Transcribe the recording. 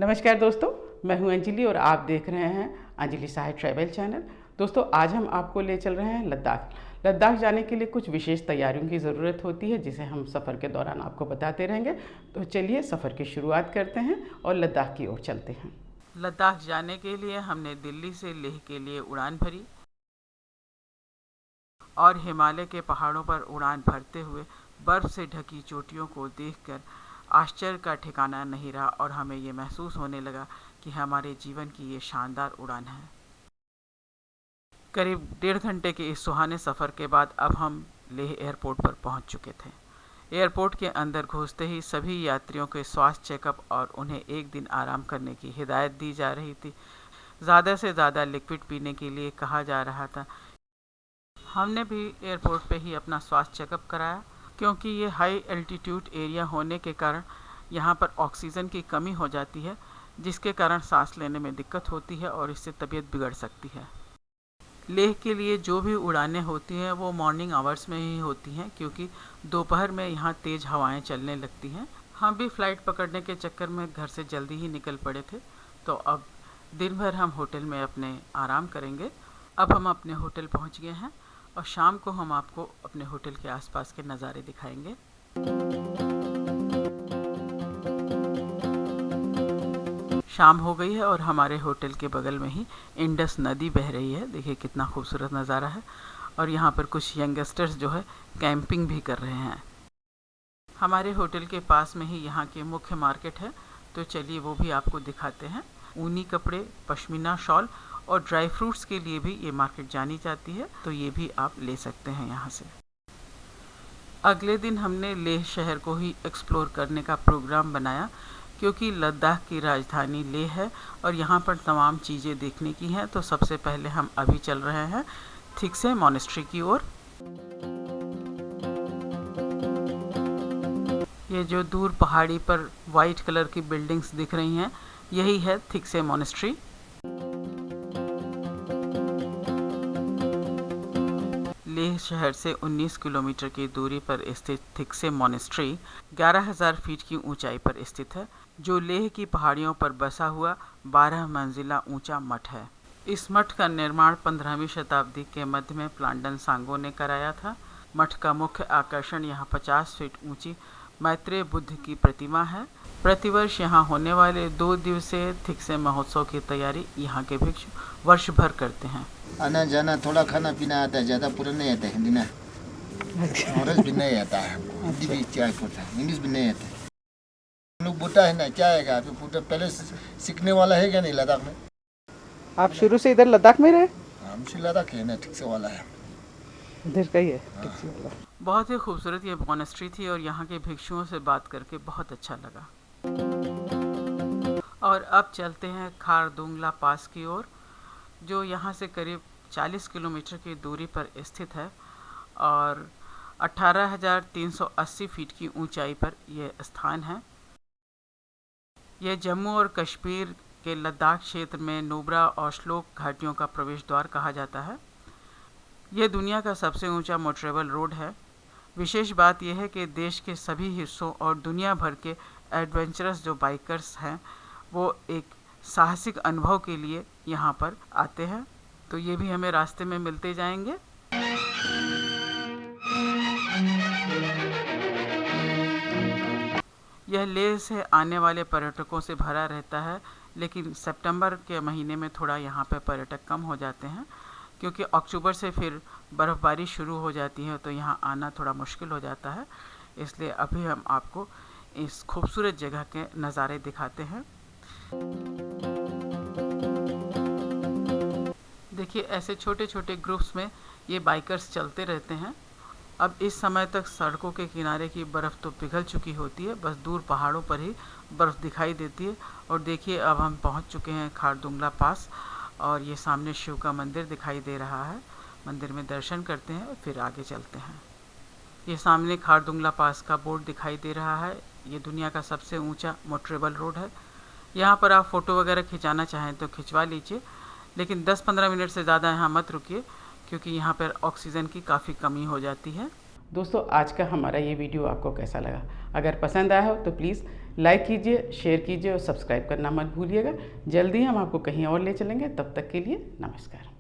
नमस्कार दोस्तों, मैं हूं अंजलि और आप देख रहे हैं अंजलि साहे ट्रैवल चैनल। दोस्तों, आज हम आपको ले चल रहे हैं लद्दाख। लद्दाख जाने के लिए कुछ विशेष तैयारियों की ज़रूरत होती है, जिसे हम सफ़र के दौरान आपको बताते रहेंगे। तो चलिए सफ़र की शुरुआत करते हैं और लद्दाख की ओर चलते हैं। लद्दाख जाने के लिए हमने दिल्ली से लेह के लिए उड़ान भरी और हिमालय के पहाड़ों पर उड़ान भरते हुए बर्फ़ से ढकी चोटियों को देखकर आश्चर्य का ठिकाना नहीं रहा और हमें ये महसूस होने लगा कि हमारे जीवन की ये शानदार उड़ान है। करीब 1.5 घंटे के इस सुहाने सफ़र के बाद अब हम लेह एयरपोर्ट पर पहुंच चुके थे। एयरपोर्ट के अंदर घुसते ही सभी यात्रियों के स्वास्थ्य चेकअप और उन्हें एक दिन आराम करने की हिदायत दी जा रही थी। ज़्यादा से ज़्यादा लिक्विड पीने के लिए कहा जा रहा था। हमने भी एयरपोर्ट पे ही अपना स्वास्थ्य चेकअप कराया, क्योंकि ये हाई एल्टीट्यूड एरिया होने के कारण यहाँ पर ऑक्सीजन की कमी हो जाती है, जिसके कारण सांस लेने में दिक्कत होती है और इससे तबीयत बिगड़ सकती है। लेह के लिए जो भी उड़ानें होती हैं वो मॉर्निंग आवर्स में ही होती हैं, क्योंकि दोपहर में यहाँ तेज़ हवाएं चलने लगती हैं। हम भी फ़्लाइट पकड़ने के चक्कर में घर से जल्दी ही निकल पड़े थे, तो अब दिन भर हम होटल में अपने आराम करेंगे। अब हम अपने होटल पहुँच गए हैं और शाम को हम आपको अपने होटल के आसपास के नज़ारे दिखाएंगे। शाम हो गई है और हमारे होटल के बगल में ही इंडस नदी बह रही है। देखिए कितना खूबसूरत नज़ारा है। और यहाँ पर कुछ यंगस्टर्स जो है कैंपिंग भी कर रहे हैं। हमारे होटल के पास में ही यहाँ की मुख्य मार्केट है, तो चलिए वो भी आपको दिखाते हैं। ऊनी कपड़े, पश्मीना शॉल और ड्राई फ्रूट्स के लिए भी ये मार्केट जानी जाती है, तो ये भी आप ले सकते हैं यहाँ से। अगले दिन हमने लेह शहर को ही एक्सप्लोर करने का प्रोग्राम बनाया, क्योंकि लद्दाख की राजधानी लेह है और यहाँ पर तमाम चीज़ें देखने की हैं। तो सबसे पहले हम अभी चल रहे हैं थिक्से मॉनेस्ट्री की ओर। ये जो दूर पहाड़ी पर वाइट कलर की बिल्डिंग्स दिख रही हैं, यही है थिक्से मॉनेस्ट्री। लेह शहर से 19 किलोमीटर की दूरी पर स्थित थिक्से मॉनेस्ट्री 11,000 फीट की ऊंचाई पर स्थित है, जो लेह की पहाड़ियों पर बसा हुआ 12 मंजिला ऊंचा मठ है। इस मठ का निर्माण 15वीं शताब्दी के मध्य में प्लांडन सांगो ने कराया था। मठ का मुख्य आकर्षण यहाँ 50 फीट ऊंची मैत्रेय बुद्ध की प्रतिमा है। प्रतिवर्ष यहाँ होने वाले 2 दिवसीय थिक्से महोत्सव की तैयारी यहाँ के भिक्षु वर्ष भर करते हैं। आना जाना थोड़ा खाना पीना आता है, ज़्यादा पूरा नहीं आता है हिंदी ना। और भी नहीं आता है हमको, हिंदी भी क्या होता है, इंग्लिश भी नहीं आता है। हम लोग बोटा है ना, क्या आएगा अभी पूरा पहले सीखने वाला है क्या नहीं लद्दाख में। आप शुरू से इधर लद्दाख में रहे? हमसे लद्दाख है ना, ठीक से वाला है, इधर का ही है ठीक से वाला। बहुत ही खूबसूरत ये मॉनेस्ट्री थी और यहाँ के भिक्षुओं से बात करके बहुत अच्छा लगा। और अब चलते हैं खारदुंगला पास की ओर, जो यहाँ से करीब 40 किलोमीटर की दूरी पर स्थित है और 18,380 फीट की ऊंचाई पर यह स्थान है। यह जम्मू और कश्मीर के लद्दाख क्षेत्र में नुब्रा और श्लोक घाटियों का प्रवेश द्वार कहा जाता है। यह दुनिया का सबसे ऊंचा मोटरेबल रोड है। विशेष बात यह है कि देश के सभी हिस्सों और दुनिया भर के एडवेंचरस जो बाइकर्स हैं, वो एक साहसिक अनुभव के लिए यहाँ पर आते हैं। तो ये भी हमें रास्ते में मिलते जाएंगे। यह लेह से आने वाले पर्यटकों से भरा रहता है, लेकिन सितंबर के महीने में थोड़ा यहाँ पर पर्यटक कम हो जाते हैं, क्योंकि अक्टूबर से फिर बर्फ़बारी शुरू हो जाती है, तो यहाँ आना थोड़ा मुश्किल हो जाता है। इसलिए अभी हम आपको इस खूबसूरत जगह के नज़ारे दिखाते हैं। देखिए ऐसे छोटे छोटे ग्रुप्स में ये बाइकर्स चलते रहते हैं। अब इस समय तक सड़कों के किनारे की बर्फ़ तो पिघल चुकी होती है, बस दूर पहाड़ों पर ही बर्फ़ दिखाई देती है। और देखिए अब हम पहुंच चुके हैं खारदुंगला पास और ये सामने शिव का मंदिर दिखाई दे रहा है। मंदिर में दर्शन करते हैं और फिर आगे चलते हैं। ये सामने खारदुंगला पास का बोर्ड दिखाई दे रहा है। ये दुनिया का सबसे ऊंचा मोटरेबल रोड है। यहाँ पर आप फ़ोटो वगैरह खिंचाना चाहें तो खिंचवा लीजिए, लेकिन 10-15 मिनट से ज़्यादा यहाँ मत रुकिए, क्योंकि यहाँ पर ऑक्सीजन की काफ़ी कमी हो जाती है। दोस्तों आज का हमारा ये वीडियो आपको कैसा लगा? अगर पसंद आया हो तो प्लीज़ लाइक कीजिए, शेयर कीजिए और सब्सक्राइब करना मत भूलिएगा। जल्दी हम आपको कहीं और ले चलेंगे, तब तक के लिए नमस्कार।